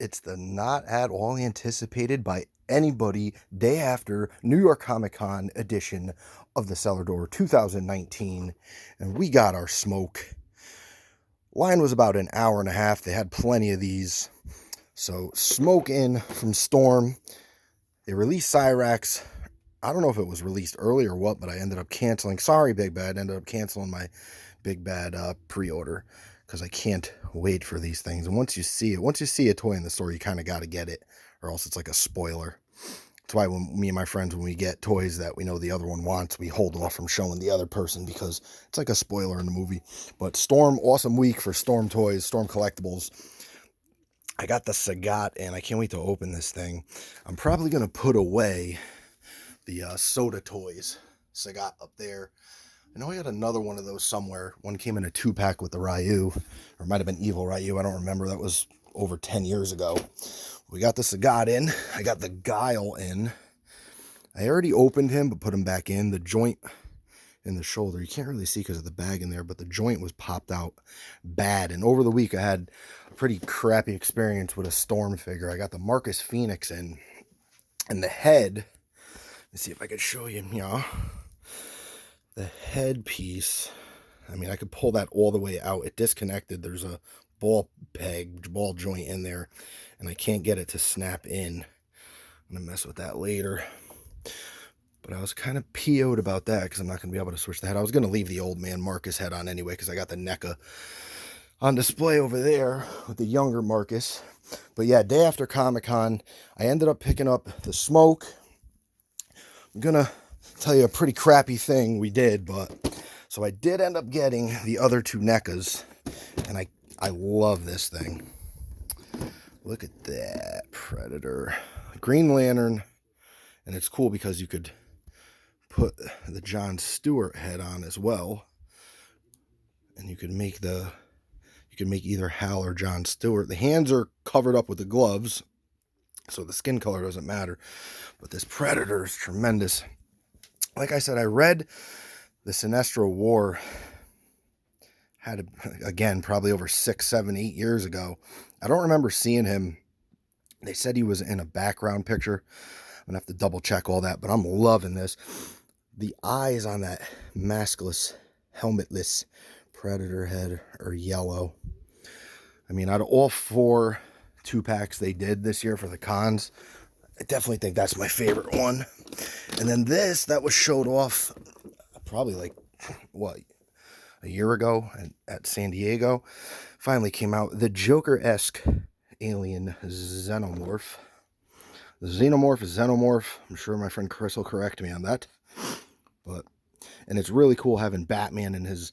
It's the not at all anticipated by anybody day after New York Comic Con edition of the Cellar Door 2019, and we got our smoke. Line was about an hour and a half. They had plenty of these. So smoke in from Storm. They released Cyrax. I don't know if it was released early or what, but I ended up canceling. Sorry, Big Bad. Ended up canceling my Big Bad pre-order because I can't wait for these things. And once you see a toy in the store, you kind of got to get it, or else it's like a spoiler. That's why when me and my friends, when we get toys that we know the other one wants, we hold off from showing the other person because it's like a spoiler in the movie. But Storm, awesome week for Storm toys, Storm collectibles. I got the Sagat, and I can't wait to open this thing. I'm probably going to put away the soda toys. Sagat up there. I know I got another one of those somewhere. One came in a 2-pack with the Ryu, or it might have been Evil Ryu. I don't remember. That was over 10 years ago. We got the Sagat in. I got the Guile in. I already opened him, but put him back in. The joint in the shoulder, you can't really see because of the bag in there, but the joint was popped out bad. And over the week, I had a pretty crappy experience with a Storm figure. I got the Marcus Phoenix in, and the head, let's see if I could show you, the headpiece. I mean, I could pull that all the way out. It disconnected. There's a ball joint in there, and I can't get it to snap in. I'm going to mess with that later. But I was kind of PO'd about that because I'm not going to be able to switch the head. I was going to leave the old man Marcus head on anyway because I got the NECA on display over there with the younger Marcus. But yeah, day after Comic-Con, I ended up picking up the smoke. I'm going to tell you a pretty crappy thing we did, but so I did end up getting the other two NECAs, and I love this thing. Look at that Predator. Green Lantern, and it's cool because you could put the John Stewart head on as well, and you could make either Hal or John Stewart. The hands are covered up with the gloves, so the skin color doesn't matter, but this Predator is tremendous. Like I said, I read the Sinestro War had, again, probably over 6, 7, 8 years ago. I don't remember seeing him. They said he was in a background picture. I'm going to have to double check all that, but I'm loving this. The eyes on that maskless, helmetless Predator head are yellow. I mean, out of all 4 2-packs they did this year for the cons, I definitely think that's my favorite one. And then this, that was showed off probably like, what, a year ago at San Diego, finally came out. The Joker-esque alien xenomorph. Xenomorph. I'm sure my friend Chris will correct me on that. And it's really cool having Batman in his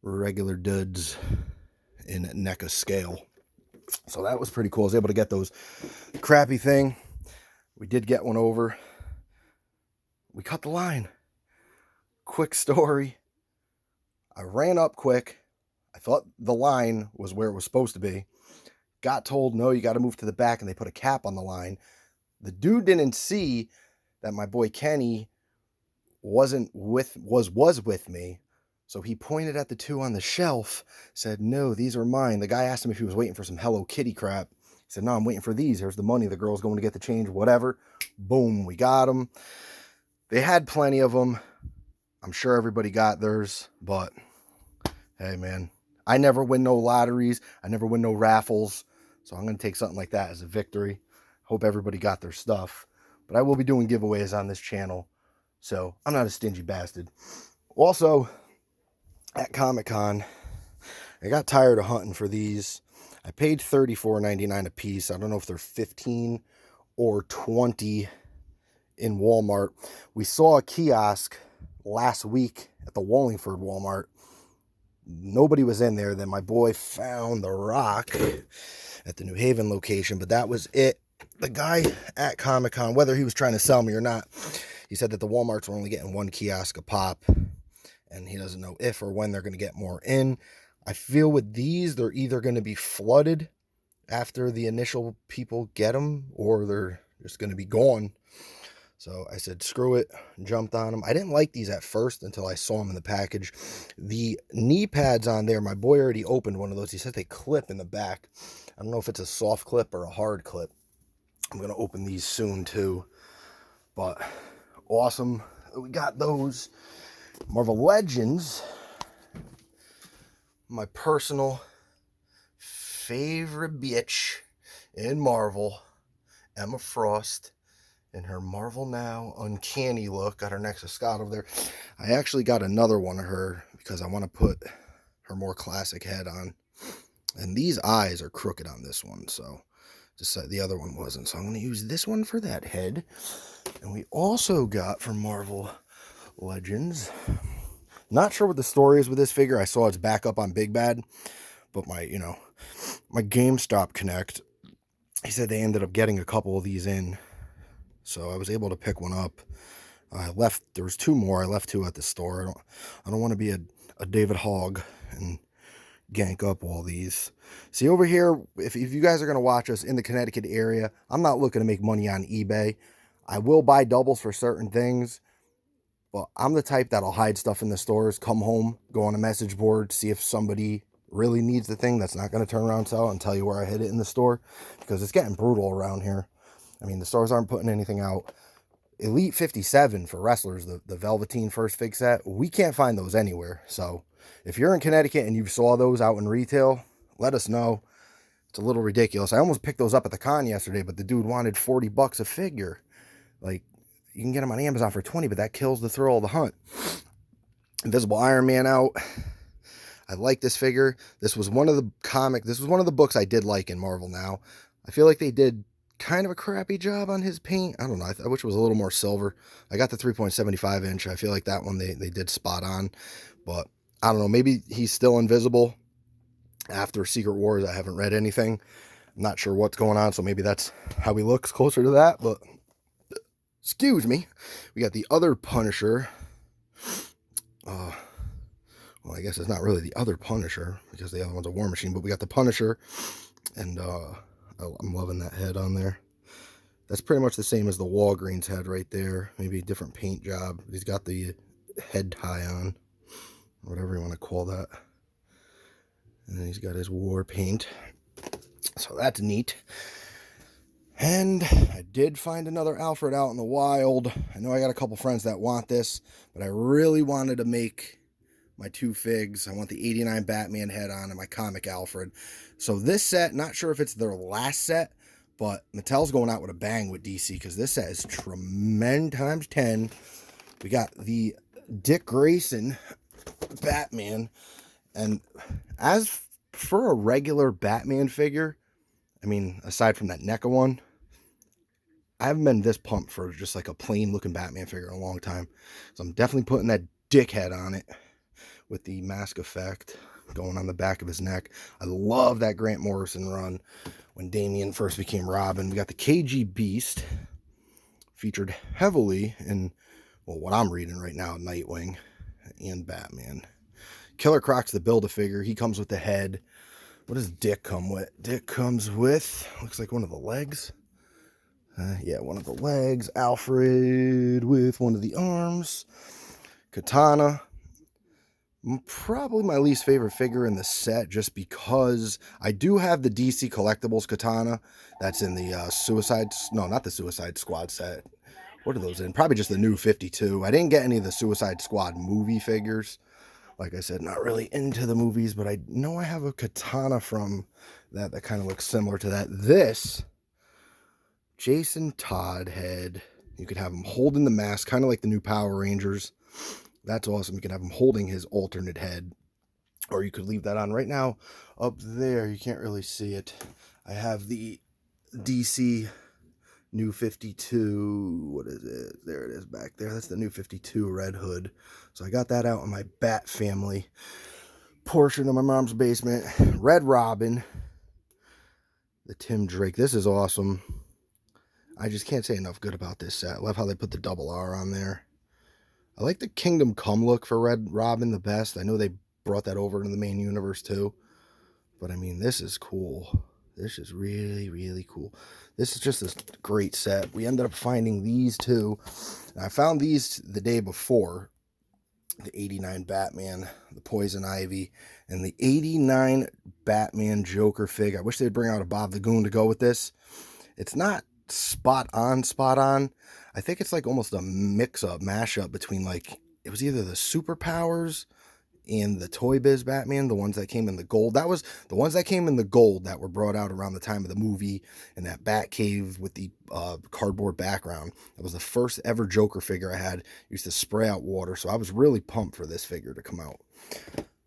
regular duds in NECA scale. So that was pretty cool. I was able to get those. Crappy thing, we did get one over. We cut the line. Quick story. I ran up quick. I thought the line was where it was supposed to be. Got told, no, you got to move to the back, and they put a cap on the line. The dude didn't see that my boy Kenny was with me. So he pointed at the 2 on the shelf, said, no, these are mine. The guy asked him if he was waiting for some Hello Kitty crap. He said, no, I'm waiting for these. Here's the money. The girl's going to get the change, whatever. Boom, we got them. They had plenty of them. I'm sure everybody got theirs, but hey, man, I never win no lotteries. I never win no raffles. So I'm going to take something like that as a victory. Hope everybody got their stuff. But I will be doing giveaways on this channel, so I'm not a stingy bastard. Also, at Comic-Con, I got tired of hunting for these. I paid $34.99 a piece. I don't know if they're 15 or 20 in Walmart. We saw a kiosk last week at the Wallingford Walmart. Nobody was in there. Then my boy found the Rock at the New Haven location, but that was it. The guy at Comic-Con, whether he was trying to sell me or not, he said that the Walmarts were only getting 1 kiosk a pop, and he doesn't know if or when they're going to get more in. I feel with these, they're either going to be flooded after the initial people get them, or they're just going to be gone. So I said, screw it, jumped on them. I didn't like these at first until I saw them in the package. The knee pads on there, my boy already opened one of those. He said they clip in the back. I don't know if it's a soft clip or a hard clip. I'm going to open these soon too. But awesome. We got those. Marvel Legends. My personal favorite bitch in Marvel. Emma Frost. In her Marvel Now Uncanny look. Got her next to Scott over there. I actually got another one of her because I want to put her more classic head on. And these eyes are crooked on this one, so just the other one wasn't. So I'm going to use this one for that head. And we also got from Marvel Legends. Not sure what the story is with this figure. I saw its back up on Big Bad, but my GameStop Connect, he said they ended up getting a couple of these in. So I was able to pick one up. There was 2 more. I left 2 at the store. I don't want to be a David Hogg and gank up all these. See over here, if you guys are going to watch us in the Connecticut area, I'm not looking to make money on eBay. I will buy doubles for certain things, but I'm the type that'll hide stuff in the stores, come home, go on a message board, see if somebody really needs the thing that's not going to turn around and sell it, and tell you where I hid it in the store, because it's getting brutal around here. I mean, the stores aren't putting anything out. Elite 57 for wrestlers, the Velveteen first fig set, we can't find those anywhere. So if you're in Connecticut and you saw those out in retail, let us know. It's a little ridiculous. I almost picked those up at the con yesterday, but the dude wanted $40 a figure. Like, you can get them on Amazon for 20, but that kills the thrill of the hunt. Invisible Iron Man out. I like this figure. This was one of the books I did like in Marvel Now. I feel like they did kind of a crappy job on his paint. I don't know. I wish it was a little more silver. I got the 3.75 inch. I feel like that one they did spot on, but I don't know. Maybe he's still invisible after Secret Wars. I haven't read anything. I'm not sure what's going on, so maybe that's how he looks closer to that, but excuse me. We got the other Punisher. Well, I guess it's not really the other Punisher because the other one's a War Machine, but we got the Punisher, and I'm loving that head on there. That's pretty much the same as the Walgreens head right there. Maybe a different paint job. He's got the head tie on, whatever you want to call that. And then he's got his war paint. So that's neat. And I did find another Alfred out in the wild. I know I got a couple friends that want this, but I really wanted to make my 2 figs. I want the 89 Batman head on and my comic Alfred. So this set, not sure if it's their last set, but Mattel's going out with a bang with DC because this set is tremendous times 10. We got the Dick Grayson Batman. And as for a regular Batman figure, I mean, aside from that NECA one, I haven't been this pumped for just like a plain looking Batman figure in a long time. So I'm definitely putting that dick head on it with the mask effect going on the back of his neck. I love that Grant Morrison run when Damian first became Robin. We got the KG Beast, featured heavily in, well, what I'm reading right now, Nightwing and Batman. Killer Croc's the Build-A-Figure. He comes with the head. What does Dick come with? Dick comes with, looks like one of the legs. Yeah, one of the legs. Alfred with one of the arms. Katana. Probably my least favorite figure in the set, just because I do have the DC Collectibles Katana. That's in the not the Suicide Squad set. What are those in? Probably just the new 52. I didn't get any of the Suicide Squad movie figures. Like I said, not really into the movies, but I know I have a Katana from that kind of looks similar to that. This Jason Todd head, you could have him holding the mask, kind of like the new Power Rangers. That's awesome. You can have him holding his alternate head, or you could leave that on right now. Up there, you can't really see it. I have the DC new 52. What is it? There it is back there. That's the new 52 Red Hood. So I got that out in my Bat family portion of my mom's basement. Red Robin, the Tim Drake. This is awesome. I just can't say enough good about this set. I love how they put the double R on there. I like the Kingdom Come look for Red Robin the best. I know they brought that over into the main universe too. But I mean, this is cool. This is really, really cool. This is just a great set. We ended up finding these two. I found these the day before. the 89 Batman, the Poison Ivy, and the 89 Batman Joker fig. I wish they'd bring out a Bob the Goon to go with this. It's not spot on. I think it's like almost a mix-up, mashup between like, it was either the Superpowers and the Toy Biz Batman, the ones that came in the gold. That was the ones that came in the gold that were brought out around the time of the movie, and that Bat Cave with the cardboard background. That was the first ever Joker figure I had. Used to spray out water, so I was really pumped for this figure to come out.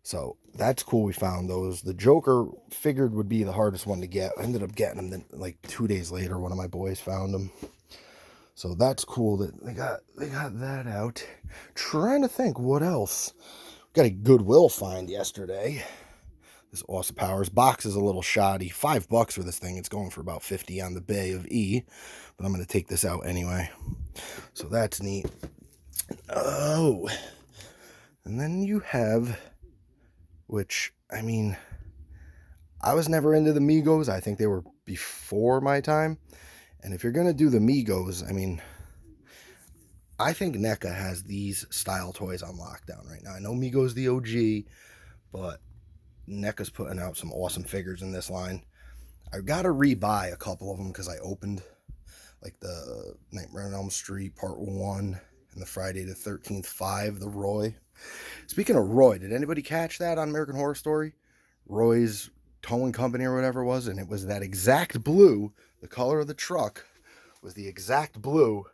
So that's cool. We found those. The Joker figured would be the hardest one to get. I ended up getting them then, like 2 days later. One of my boys found them. So that's cool that they got that out. Trying to think what else. Got a Goodwill find yesterday. This Austin Powers box is a little shoddy. $5 for this thing. It's going for about 50 on the Bay of E. But I'm going to take this out anyway. So that's neat. Oh. And then you have, which, I mean, I was never into the Migos. I think they were before my time. And if you're going to do the Migos, I mean, I think NECA has these style toys on lockdown right now. I know Migos the OG, but NECA's putting out some awesome figures in this line. I got to rebuy a couple of them because I opened like the Nightmare on Elm Street Part 1 and the Friday the 13th 5, the Roy. Speaking of Roy, did anybody catch that on American Horror Story? Roy's towing company or whatever it was, and it was that exact blue, the color of the truck was the exact blue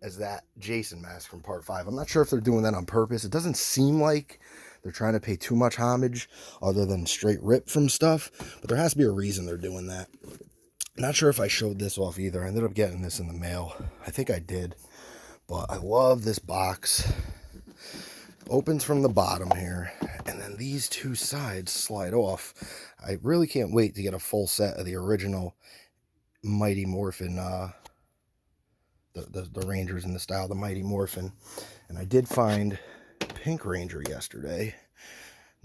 as that Jason mask from Part 5. I'm not sure if they're doing that on purpose. It doesn't seem like they're trying to pay too much homage other than straight rip from stuff, but there has to be a reason they're doing that. Not sure if I showed this off either. I ended up getting this in the mail. I think I did, but I love this box. Opens from the bottom here, and then these two sides slide off. I really can't wait to get a full set of the original Mighty Morphin, the Rangers in the style, the Mighty Morphin. And I did find Pink Ranger yesterday.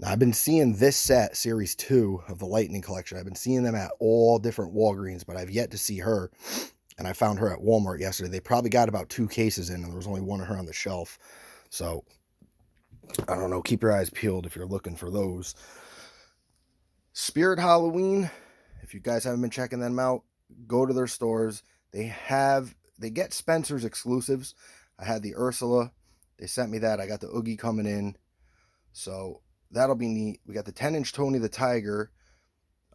Now, I've been seeing this set, Series 2 of the Lightning Collection. I've been seeing them at all different Walgreens, but I've yet to see her. And I found her at Walmart yesterday. They probably got about 2 cases in, and there was only one of her on the shelf. So, I don't know. Keep your eyes peeled if you're looking for those. Spirit Halloween, if you guys haven't been checking them out, go to their stores. They get Spencer's exclusives. I had the Ursula. They sent me that. I got the Oogie coming in. So that'll be neat. We got the 10-inch Tony the Tiger.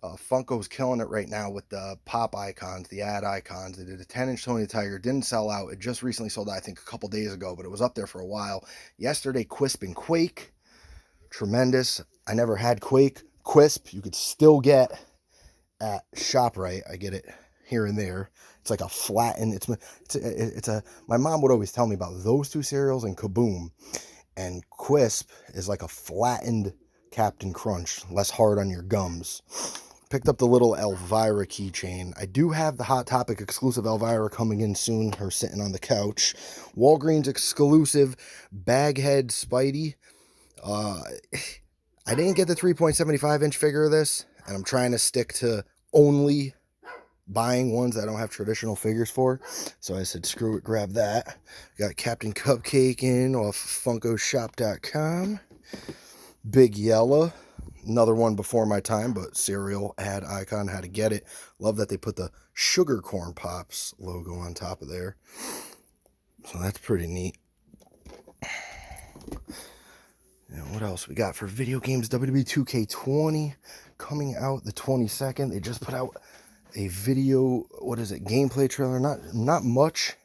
Funko's killing it right now with the pop icons, the ad icons. They did a 10-inch Tony the Tiger. Didn't sell out. It just recently sold out, I think, a couple days ago, but it was up there for a while. Yesterday, Quisp and Quake. Tremendous. I never had Quake. Quisp, you could still get at ShopRite. I get it here and there. It's like a flattened, my mom would always tell me about those two cereals and Kaboom. And Quisp is like a flattened Captain Crunch, less hard on your gums. Picked up the little Elvira keychain. I do have the Hot Topic exclusive Elvira coming in soon. Her sitting on the couch. Walgreens exclusive Baghead Spidey. I didn't get the 3.75-inch figure of this, and I'm trying to stick to only buying ones I don't have traditional figures for. So I said, screw it, grab that. Got Captain Cupcake in off FunkoShop.com. Big Yellow. Another one before my time, but cereal ad icon, had to get it. Love that they put the Sugar Corn Pops logo on top of there. So that's pretty neat. And what else we got for video games? WWE 2K20 coming out the 22nd. They just put out a video, what is it, gameplay trailer. Not much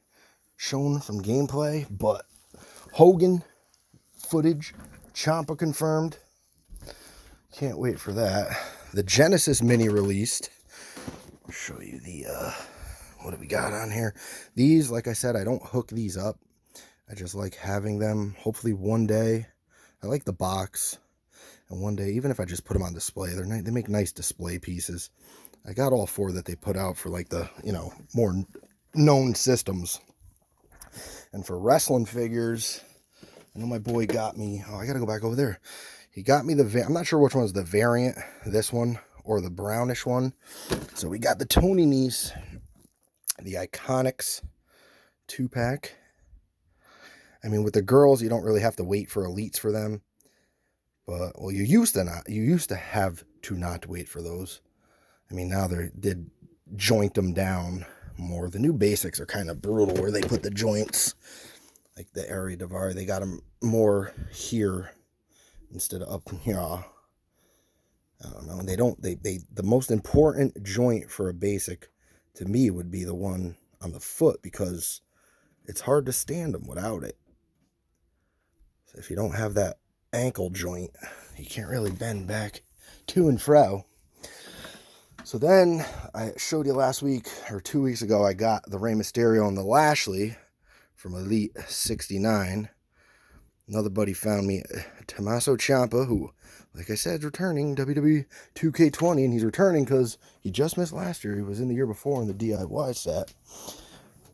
shown from gameplay, but Hogan footage, Ciampa confirmed. Can't wait for that. The Genesis mini released. I'll show you the what do we got on here. These, like I said, I don't hook these up. I just like having them. Hopefully one day, I like the box, and one day, even if I just put them on display, they make nice display pieces. I got all 4 that they put out for like the, more known systems. And for wrestling figures, I know my boy got me, I gotta go back over there. He got me I'm not sure which one is the variant, this one or the brownish one. So we got the Tony Nese, the Iconics 2-pack. I mean, with the girls, you don't really have to wait for elites for them. But, well, you used to have to not wait for those. I mean, now they did joint them down more. The new basics are kind of brutal where they put the joints, like the area divar, they got them more here instead of up here. I don't know. The most important joint for a basic to me would be the one on the foot, because it's hard to stand them without it. So if you don't have that ankle joint, you can't really bend back to and fro. So then I showed you last week or 2 weeks ago, I got the Rey Mysterio and the Lashley from Elite 69. Another buddy found me Tommaso Ciampa, who, like I said, is returning WWE 2K20, and he's returning because he just missed last year. He was in the year before in the DIY set.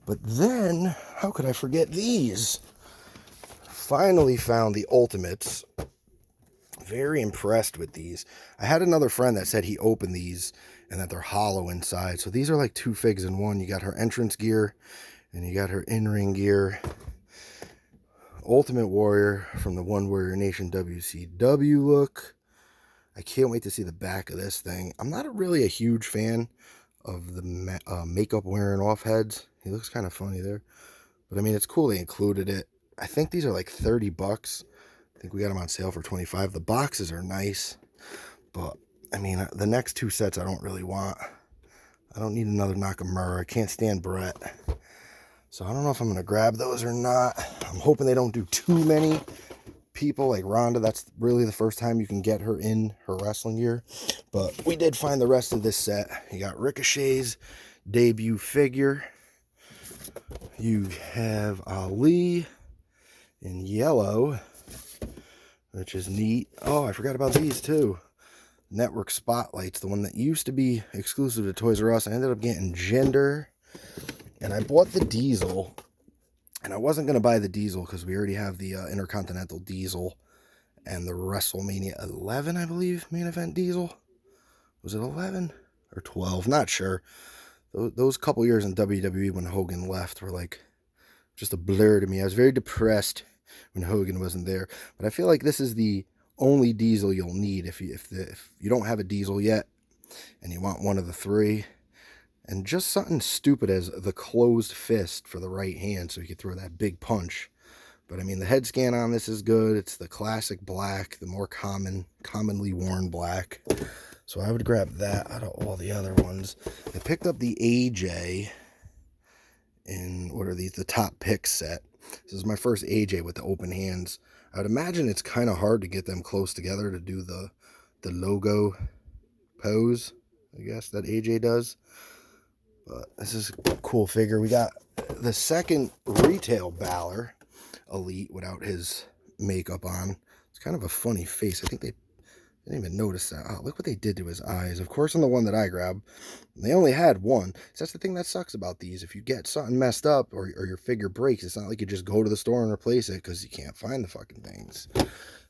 But then, how could I forget these? Finally found the Ultimates. Very impressed with these. I had another friend that said he opened these and that they're hollow inside. So these are like two figs in one. You got her entrance gear and you got her in-ring gear. Ultimate Warrior from the One Warrior Nation WCW look. I can't wait to see the back of this thing. I'm not really a huge fan of the makeup wearing off heads. He looks kind of funny there. But I mean, it's cool they included it. I think these are like $30. I think we got them on sale for $25. The boxes are nice. But I mean, the next two sets I don't really want. I don't need another Nakamura. I can't stand Brett. So I don't know if I'm going to grab those or not. I'm hoping they don't do too many people like Ronda. That's really the first time you can get her in her wrestling gear. But we did find the rest of this set. You got Ricochet's debut figure. You have Ali in yellow, which is neat. Oh, I forgot about these too. Network Spotlights, the one that used to be exclusive to Toys R Us. I ended up getting Jinder. And I bought the Diesel, and I wasn't going to buy the Diesel because we already have the Intercontinental Diesel and the WrestleMania 11, I believe, main event Diesel. Was it 11 or 12? Not sure. Those couple years in WWE when Hogan left were like just a blur to me. I was very depressed when Hogan wasn't there. But I feel like this is the only Diesel you'll need if you don't have a Diesel yet and you want one of the three. And just something stupid as the closed fist for the right hand so you can throw that big punch. But I mean, the head scan on this is good. It's the classic black, the more commonly worn black. So I would grab that out of all the other ones. I picked up the AJ in, what are these, the top pick set. This is my first AJ with the open hands. I would imagine it's kind of hard to get them close together to do the logo pose, I guess, that AJ does. But this is a cool figure. We got the second retail Balor Elite without his makeup on. It's kind of a funny face. I think they didn't even notice that. Oh, look what they did to his eyes. Of course, on the one that I grabbed, they only had one. So that's the thing that sucks about these. If you get something messed up or your figure breaks, it's not like you just go to the store and replace it because you can't find the fucking things.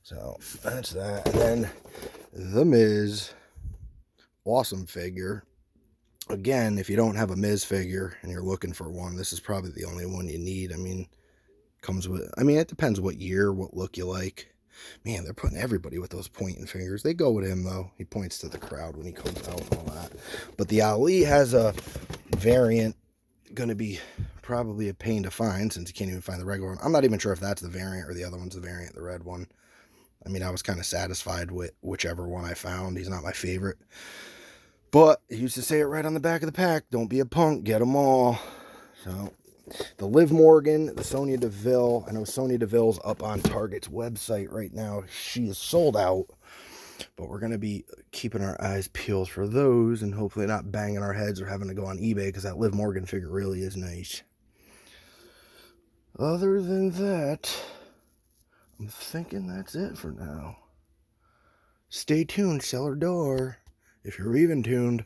So that's that. And then The Miz. Awesome figure. Again, if you don't have a Miz figure and you're looking for one, this is probably the only one you need. I mean, it depends what year, what look you like. Man, they're putting everybody with those pointing fingers. They go with him, though. He points to the crowd when he comes out and all that. But the Ali has a variant. Going to be probably a pain to find since you can't even find the regular one. I'm not even sure if that's the variant or the other one's the variant, the red one. I mean, I was kind of satisfied with whichever one I found. He's not my favorite. But he used to say it right on the back of the pack. Don't be a punk. Get them all. So, the Liv Morgan, the Sonya Deville. I know Sonya Deville's up on Target's website right now. She is sold out. But we're going to be keeping our eyes peeled for those and hopefully not banging our heads or having to go on eBay because that Liv Morgan figure really is nice. Other than that, I'm thinking that's it for now. Stay tuned, cellar door, if you're even tuned.